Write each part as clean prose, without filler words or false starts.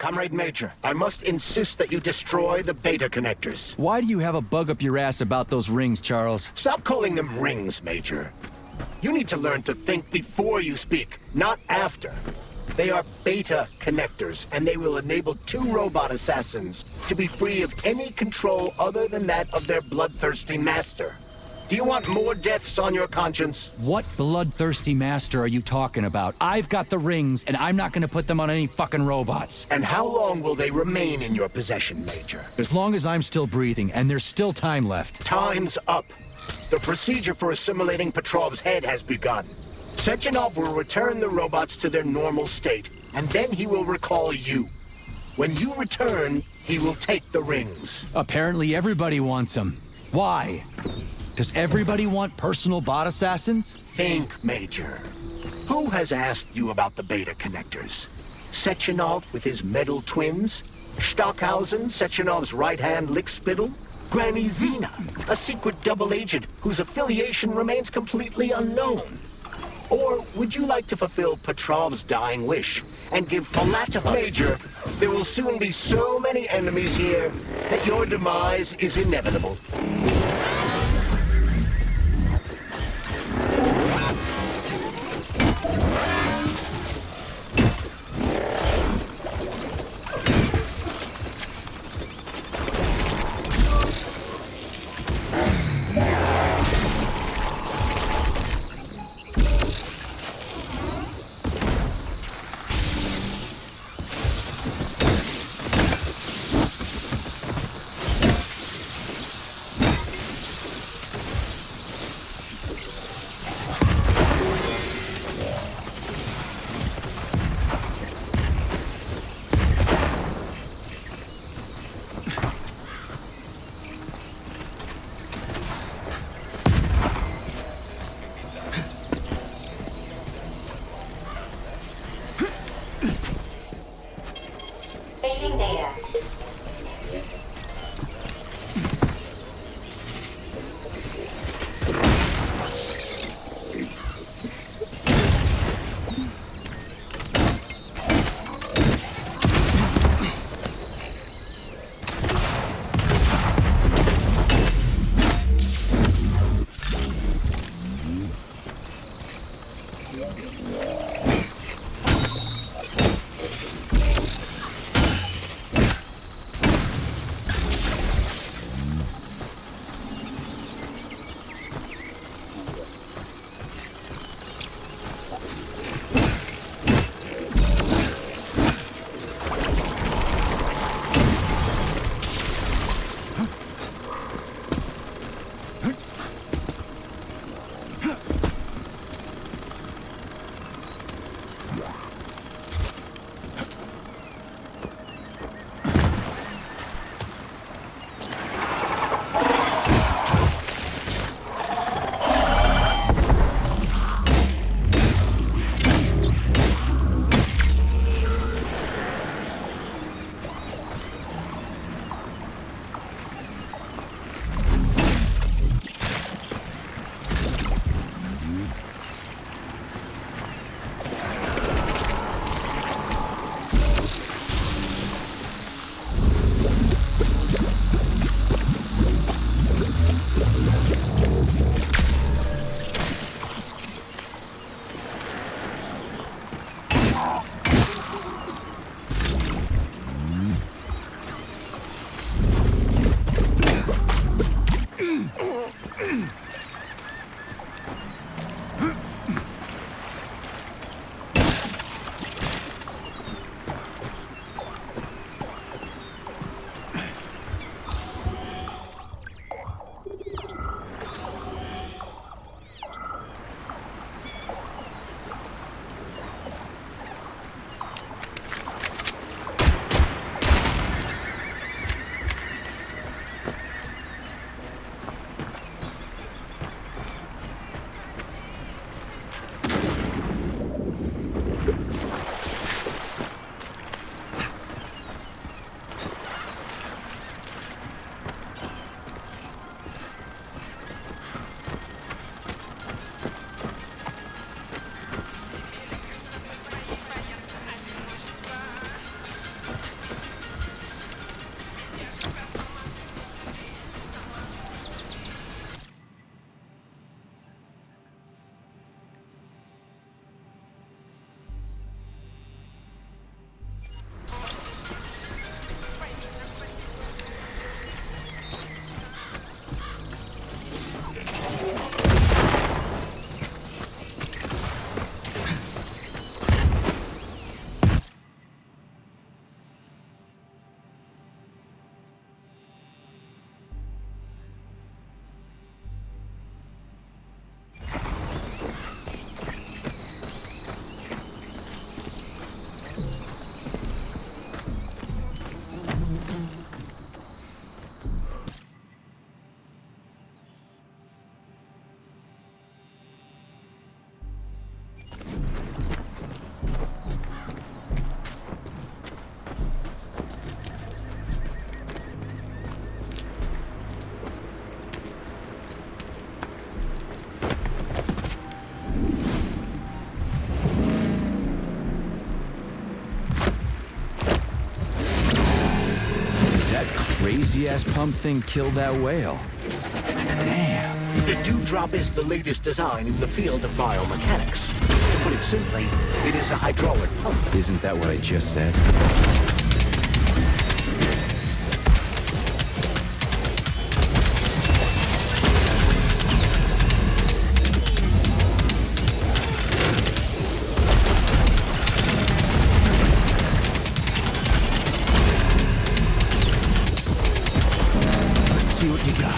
Comrade Major, I must insist that you destroy the beta connectors. Why do you have a bug up your ass about those rings, Charles? Stop calling them rings, Major. You need to learn to think before you speak, not after. They are beta connectors, and they will enable 2 robot assassins to be free of any control other than that of their bloodthirsty master. Do you want more deaths on your conscience? What bloodthirsty master are you talking about? I've got the rings, and I'm not gonna put them on any fucking robots. And how long will they remain in your possession, Major? As long as I'm still breathing, and there's still time left. Time's up. The procedure for assimilating Petrov's head has begun. Sechenov will return the robots to their normal state, and then he will recall you. When you return, he will take the rings. Apparently everybody wants them. Why? Does everybody want personal bot assassins? Think, Major. Who has asked you about the beta connectors? Sechenov with his metal twins? Stockhausen, Sechenov's right-hand lickspittle? Granny Zena, a secret double agent whose affiliation remains completely unknown? Or would you like to fulfill Petrov's dying wish and give Falatova... Major, there will soon be so many enemies here that your demise is inevitable. Saving data. crazy-ass pump thing killed that whale. Damn. The Dewdrop is the latest design in the field of biomechanics. To put it simply, it is a hydraulic pump. Isn't that what I just said? See what you got.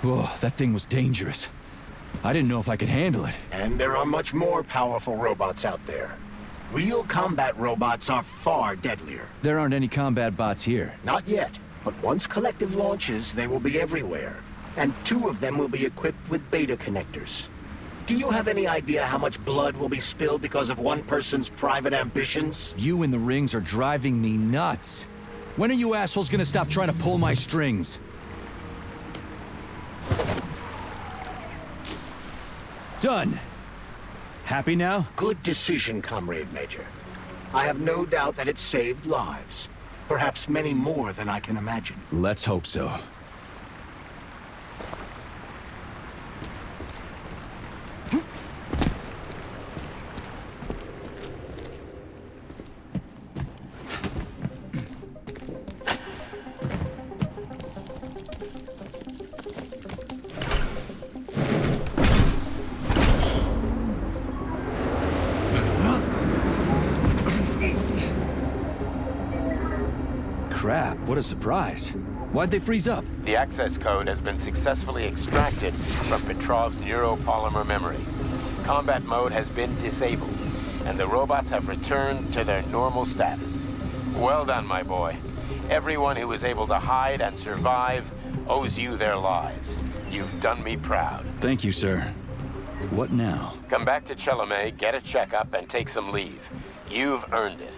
Whoa, that thing was dangerous. I didn't know if I could handle it. And there are much more powerful robots out there. Real combat robots are far deadlier. There aren't any combat bots here. Not yet, but once Collective launches, they will be everywhere. And 2 of them will be equipped with beta connectors. Do you have any idea how much blood will be spilled because of one person's private ambitions? You and the rings are driving me nuts. When are you assholes gonna stop trying to pull my strings? Done. Happy now? Good decision, Comrade Major. I have no doubt that it saved lives. Perhaps many more than I can imagine. Let's hope so. Crap, what a surprise. Why'd they freeze up? The access code has been successfully extracted from Petrov's neuropolymer memory. Combat mode has been disabled, and the robots have returned to their normal status. Well done, my boy. Everyone who was able to hide and survive owes you their lives. You've done me proud. Thank you, sir. What now? Come back to Chelomey, get a checkup, and take some leave. You've earned it.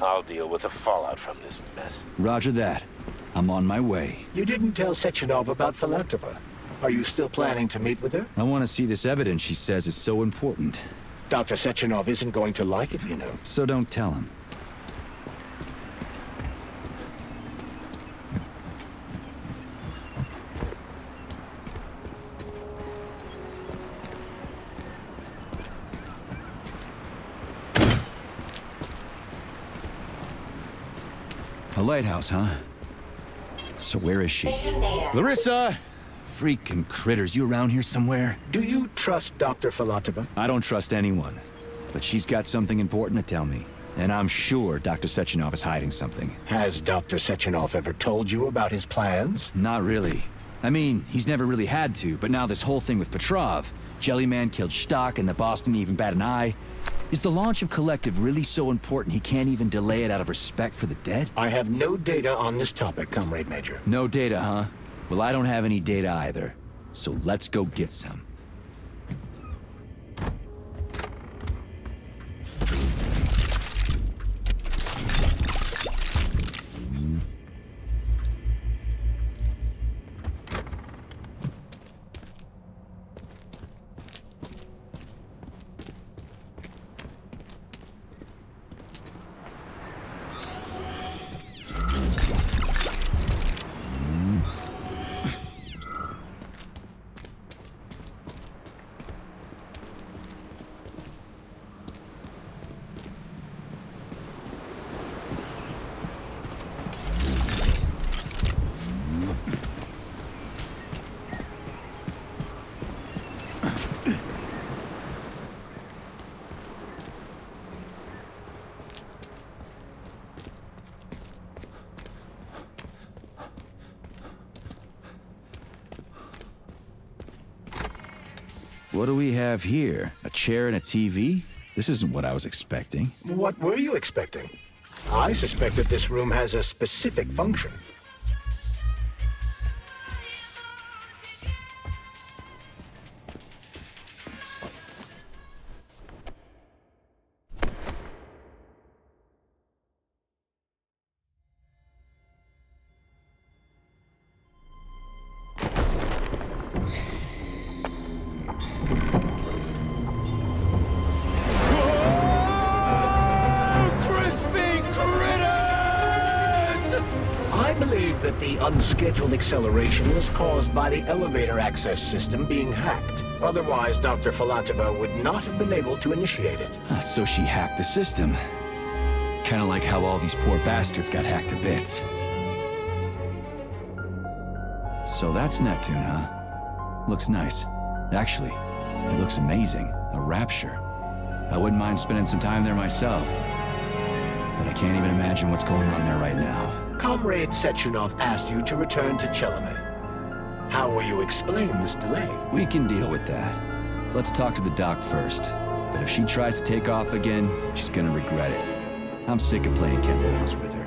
I'll deal with the fallout from this mess. Roger that. I'm on my way. You didn't tell Sechenov about Filatova. Are you still planning to meet with her? I want to see this evidence she says is so important. Dr. Sechenov isn't going to like it, you know. So don't tell him. A lighthouse, huh? So where is she? Saving data. Larissa! Freaking critters, you around here somewhere? Do you trust Dr. Filatova? I don't trust anyone. But she's got something important to tell me. And I'm sure Dr. Sechenov is hiding something. Has Dr. Sechenov ever told you about his plans? Not really. I mean, he's never really had to, but now this whole thing with Petrov, Jellyman killed Stock and the boss didn't even bat an eye. Is the launch of Collective really so important he can't even delay it out of respect for the dead? I have no data on this topic, Comrade Major. No data, huh? Well, I don't have any data either. So let's go get some. What do we have here? A chair and a TV? This isn't what I was expecting. What were you expecting? I suspect that this room has a specific function. I believe that the unscheduled acceleration was caused by the elevator access system being hacked. Otherwise, Dr. Filatova would not have been able to initiate it. So she hacked the system. Kinda like how all these poor bastards got hacked to bits. So that's Neptune, huh? Looks nice. Actually, it looks amazing. A rapture. I wouldn't mind spending some time there myself. But I can't even imagine what's going on there right now. Comrade Sechenov asked you to return to Chelome. How will you explain this delay? We can deal with that. Let's talk to the doc first. But if she tries to take off again, she's gonna regret it. I'm sick of playing cat and mouse with her.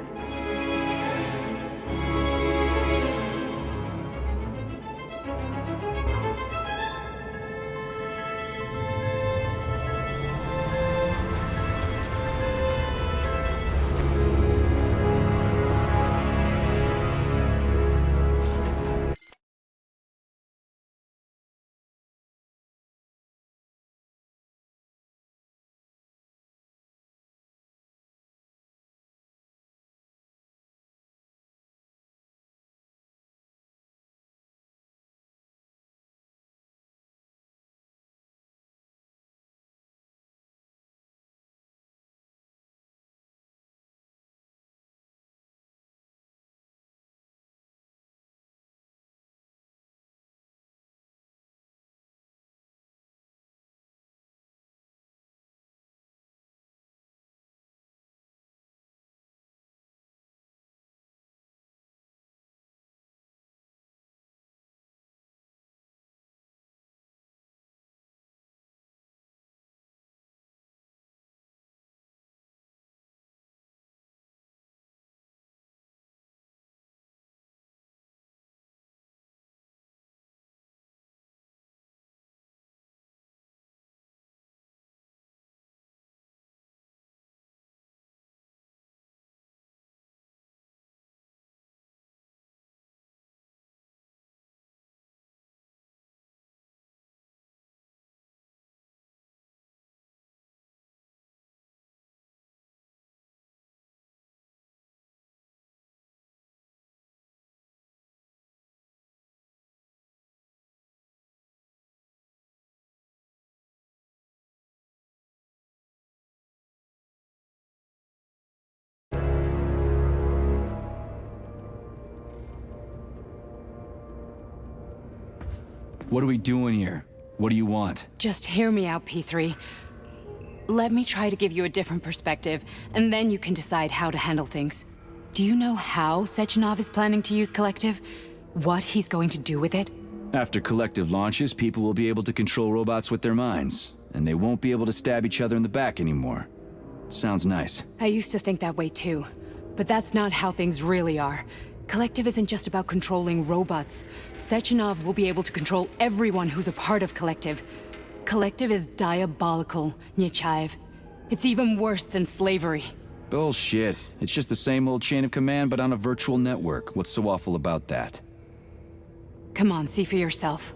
What are we doing here? What do you want? Just hear me out, P3. Let me try to give you a different perspective, and then you can decide how to handle things. Do you know how Sechenov is planning to use Collective? What he's going to do with it? After Collective launches, people will be able to control robots with their minds, and they won't be able to stab each other in the back anymore. Sounds nice. I used to think that way too, but that's not how things really are. Collective isn't just about controlling robots. Sechenov will be able to control everyone who's a part of Collective. Collective is diabolical, Nechayev. It's even worse than slavery. Bullshit. It's just the same old chain of command, but on a virtual network. What's so awful about that? Come on, see for yourself.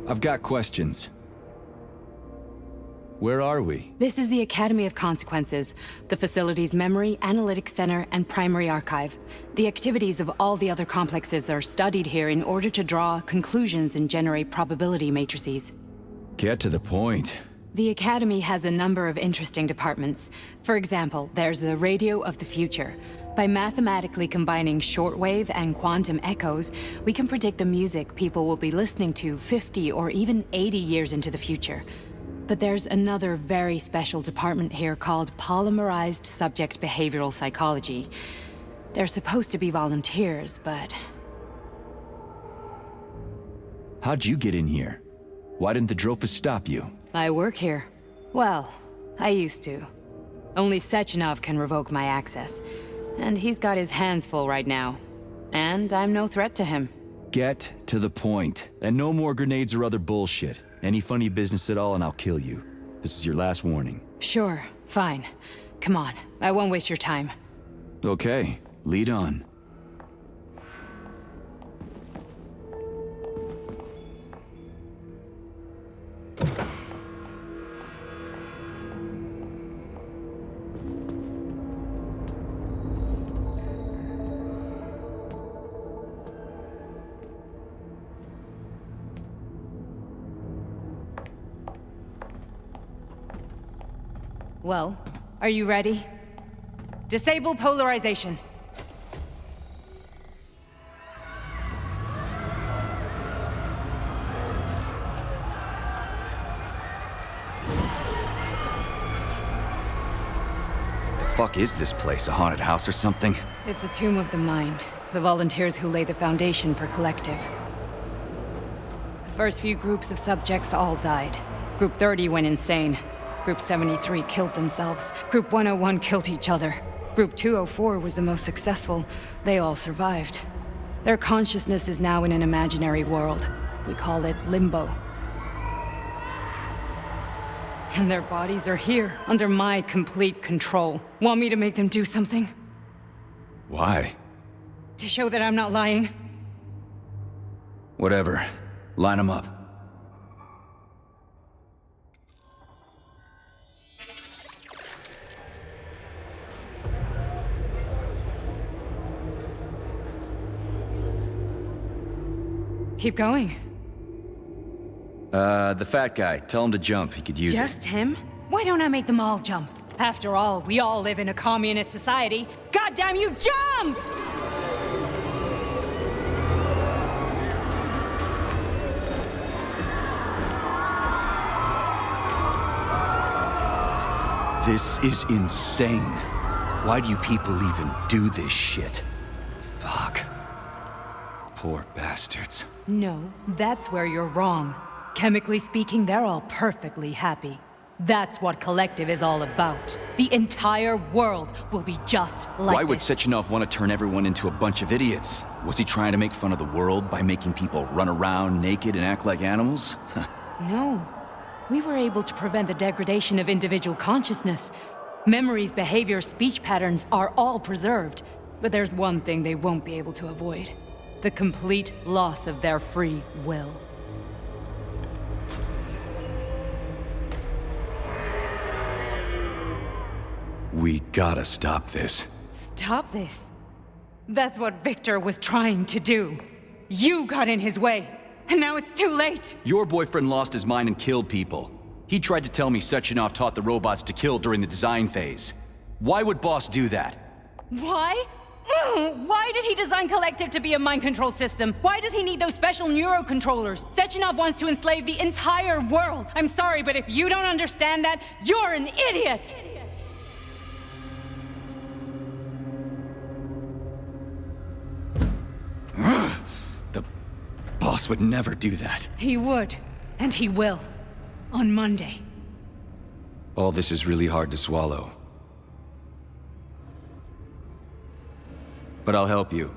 I've got questions. Where are we? This is the Academy of Consequences, the facility's memory, analytics center, and primary archive. The activities of all the other complexes are studied here in order to draw conclusions and generate probability matrices. Get to the point. The Academy has a number of interesting departments. For example, there's the Radio of the Future. By mathematically combining shortwave and quantum echoes, we can predict the music people will be listening to 50 or even 80 years into the future. But there's another very special department here called Polymerized Subject Behavioral Psychology. They're supposed to be volunteers, but... How'd you get in here? Why didn't the Drofus stop you? I work here. Well, I used to. Only Sechenov can revoke my access. And he's got his hands full right now. And I'm no threat to him. Get to the point. And no more grenades or other bullshit. Any funny business at all and I'll kill you. This is your last warning. Sure, fine. Come on, I won't waste your time. Okay, lead on. Well, are you ready? Disable polarization. The fuck is this place? A haunted house or something? It's a tomb of the mind. The volunteers who lay the foundation for Collective. The first few groups of subjects all died. Group 30 went insane. Group 73 killed themselves. Group 101 killed each other. Group 204 was the most successful. They all survived. Their consciousness is now in an imaginary world. We call it Limbo. And their bodies are here, under my complete control. Want me to make them do something? Why? To show that I'm not lying? Whatever. Line them up. Keep going. The fat guy. Tell him to jump. He could use it. Just him? Why don't I make them all jump? After all, we all live in a communist society. Goddamn you, jump! This is insane. Why do you people even do this shit? Fuck. Poor bastards. No, that's where you're wrong. Chemically speaking, they're all perfectly happy. That's what Collective is all about. The entire world will be just like Why would this. Sechenov want to turn everyone into a bunch of idiots? Was he trying to make fun of the world by making people run around naked and act like animals? No. We were able to prevent the degradation of individual consciousness. Memories, behavior, speech patterns are all preserved. But there's one thing they won't be able to avoid. The complete loss of their free will. We gotta stop this. Stop this. That's what Victor was trying to do. You got in his way, and now it's too late. Your boyfriend lost his mind and killed people. He tried to tell me Sechenov taught the robots to kill during the design phase. Why would Boss do that? Why? Why did he design Collective to be a mind control system? Why does he need those special neurocontrollers? Sechenov wants to enslave the entire world. I'm sorry, but if you don't understand that, you're an idiot! The boss would never do that. He would, and he will. On Monday. All this is really hard to swallow. But I'll help you.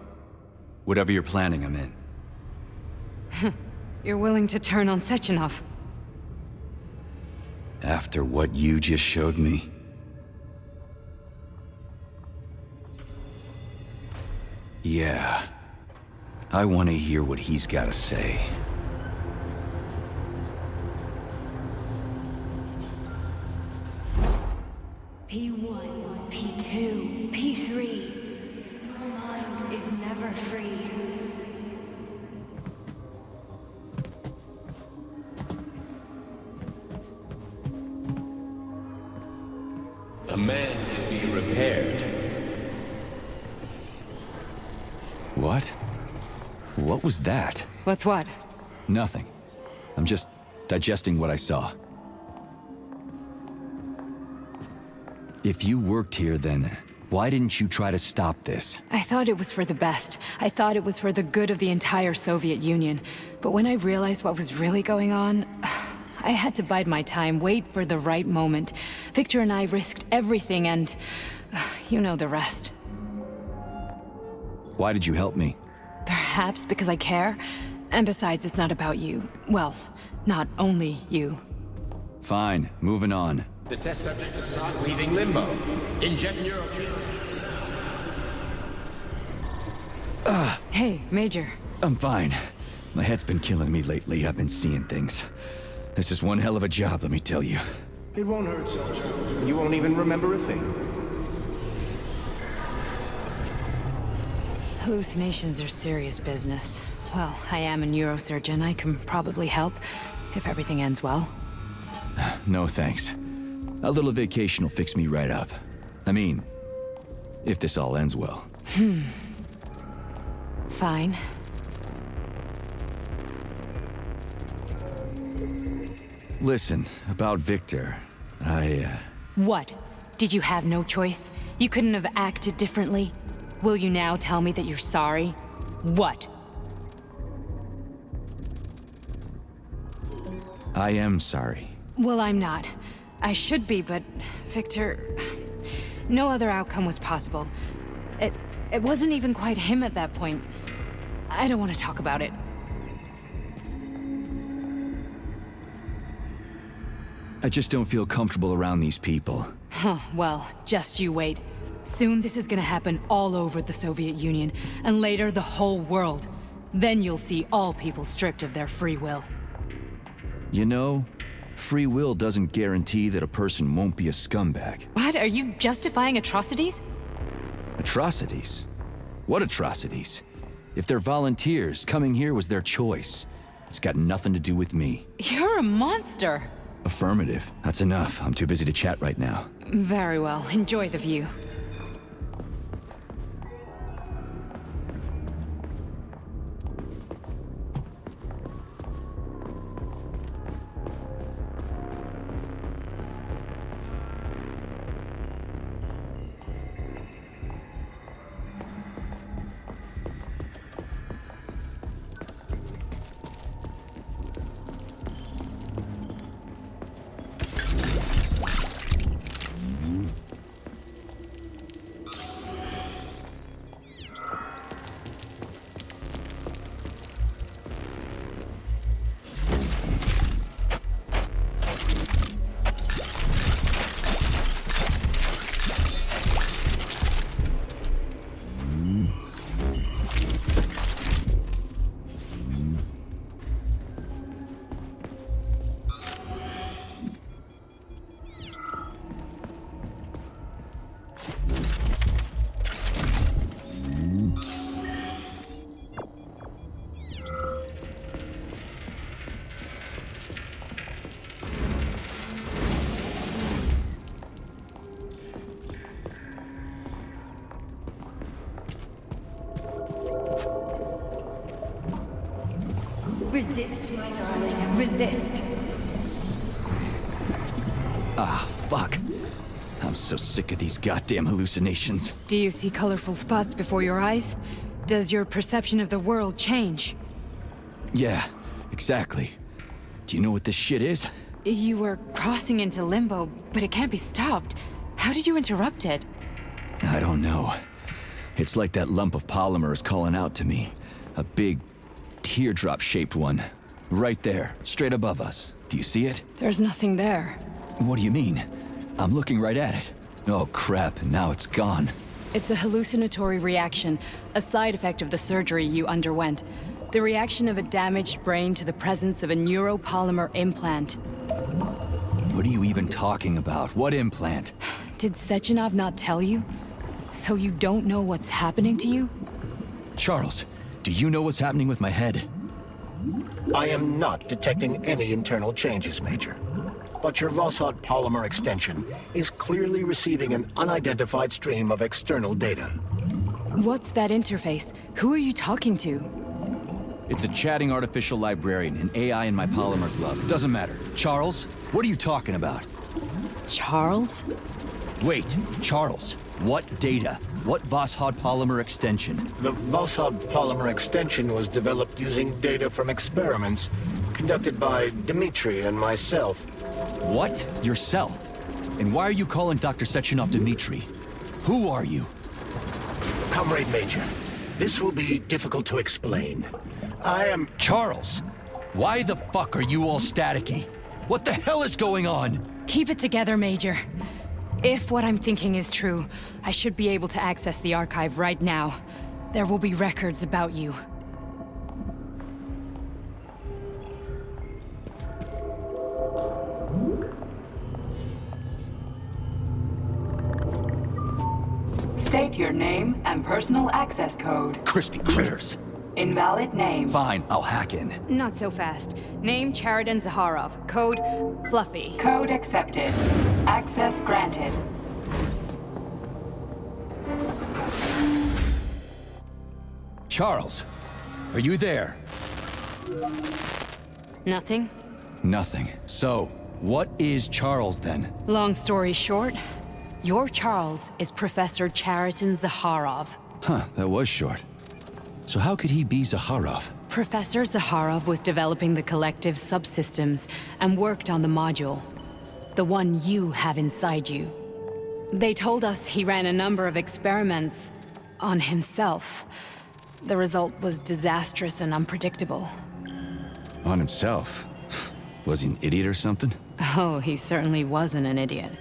Whatever you're planning, I'm in. You're willing to turn on Sechenov? After what you just showed me? Yeah. I want to hear what he's got to say. P1, P2, P3. Your mind is never free. A man can be repaired. What? What was that? What's what? Nothing. I'm just digesting what I saw. If you worked here, then Why didn't you try to stop this? I thought it was for the best. I thought it was for the good of the entire Soviet Union. But when I realized what was really going on, I had to bide my time, wait for the right moment. Victor and I risked everything and... you know the rest. Why did you help me? Perhaps because I care. And besides, it's not about you. Well, not only you. Fine, moving on. The test subject is not leaving limbo. Inject neurotransmitters. Hey, Major. I'm fine. My head's been killing me lately. I've been seeing things. This is one hell of a job, let me tell you. It won't hurt, soldier. You won't even remember a thing. Hallucinations are serious business. Well, I am a neurosurgeon. I can probably help, if everything ends well. No thanks. A little vacation will fix me right up. I mean, if this all ends well. Fine. Listen, about Victor, What? Did you have no choice? You couldn't have acted differently? Will you now tell me that you're sorry? What? I am sorry. Well, I'm not. I should be, but Victor... No other outcome was possible. It wasn't even quite him at that point. I don't want to talk about it. I just don't feel comfortable around these people. Huh, well, just you wait. Soon this is gonna happen all over the Soviet Union, and later the whole world. Then you'll see all people stripped of their free will. You know, free will doesn't guarantee that a person won't be a scumbag. What? Are you justifying atrocities? Atrocities? What atrocities? If they're volunteers, coming here was their choice. It's got nothing to do with me. You're a monster! Affirmative. That's enough. I'm too busy to chat right now. Very well. Enjoy the view. Resist, my darling. Resist. Ah, fuck. I'm so sick of these goddamn hallucinations. Do you see colorful spots before your eyes? Does your perception of the world change? Yeah, exactly. Do you know what this shit is? You were crossing into limbo, but it can't be stopped. How did you interrupt it? I don't know. It's like that lump of polymer is calling out to me. A big, teardrop-shaped one. Right there, straight above us. Do you see it? There's nothing there. What do you mean? I'm looking right at it. Oh crap, now it's gone. It's a hallucinatory reaction, a side effect of the surgery you underwent. The reaction of a damaged brain to the presence of a neuropolymer implant. What are you even talking about? What implant? Did Sechenov not tell you? So you don't know what's happening to you? Charles, do you know what's happening with my head? I am not detecting any internal changes, Major. But your Vossot polymer extension is clearly receiving an unidentified stream of external data. What's that interface? Who are you talking to? It's a chatting artificial librarian, an AI in my polymer glove. Doesn't matter. Charles, what are you talking about? Charles? Wait, Charles, What data? What Voskhod polymer extension? The Voskhod polymer extension was developed using data from experiments conducted by Dmitri and myself. What? Yourself? And why are you calling Dr. Sechenov Dmitri? Who are you? Comrade Major, this will be difficult to explain. I am... Charles! Why the fuck are you all staticky? What the hell is going on? Keep it together, Major. If what I'm thinking is true, I should be able to access the archive right now. There will be records about you. State your name and personal access code. Crispy critters. Invalid name. Fine, I'll hack in. Not so fast. Name Chariton Zaharov. Code Fluffy. Code accepted. Access granted. Charles, are you there? Nothing? Nothing. So, what is Charles then? Long story short, your Charles is Professor Chariton Zaharov. Huh, that was short. So how could he be Zaharov? Professor Zaharov was developing the collective subsystems and worked on the module. The one you have inside you. They told us he ran a number of experiments on himself. The result was disastrous and unpredictable. On himself? Was he an idiot or something? Oh, he certainly wasn't an idiot.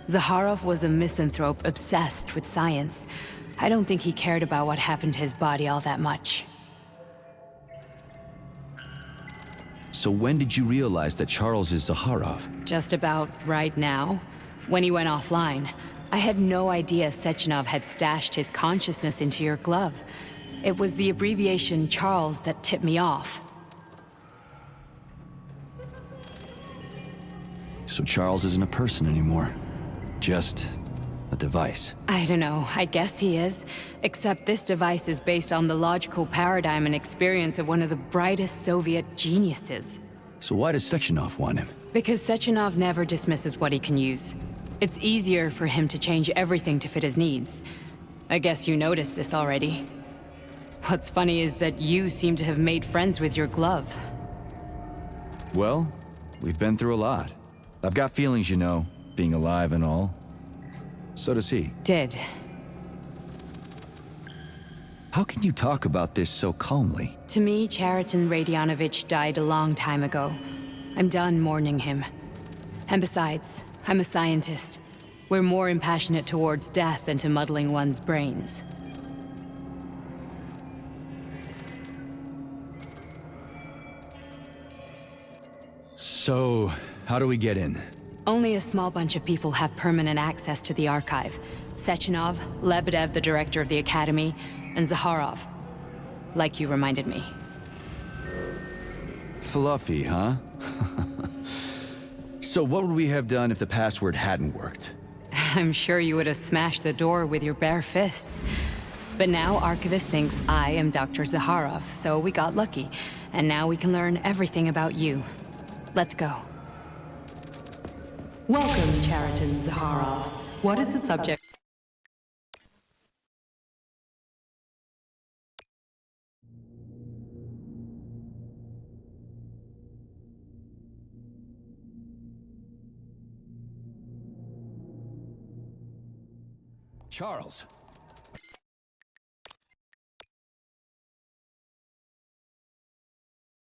Zaharov was a misanthrope obsessed with science. I don't think he cared about what happened to his body all that much. So when did you realize that Charles is Zaharov? Just about right now, when he went offline. I had no idea Sechenov had stashed his consciousness into your glove. It was the abbreviation Charles that tipped me off. So Charles isn't a person anymore. Just a device. I don't know, I guess he is. Except this device is based on the logical paradigm and experience of one of the brightest Soviet geniuses. So why does Sechenov want him? Because Sechenov never dismisses what he can use. It's easier for him to change everything to fit his needs. I guess you noticed this already. What's funny is that you seem to have made friends with your glove. Well, we've been through a lot. I've got feelings, you know, being alive and all. So does he. Did. How can you talk about this so calmly? To me, Chariton Radionovich died a long time ago. I'm done mourning him. And besides, I'm a scientist. We're more impassionate towards death than to muddling one's brains. So, how do we get in? Only a small bunch of people have permanent access to the archive. Sechenov, Lebedev, the director of the Academy, and Zaharov. Like you reminded me. Fluffy, huh? So what would we have done if the password hadn't worked? I'm sure you would have smashed the door with your bare fists. But now Archivist thinks I am Dr. Zaharov, so we got lucky. And now we can learn everything about you. Let's go. Welcome, Chariton Zaharov. What is the subject? Charles,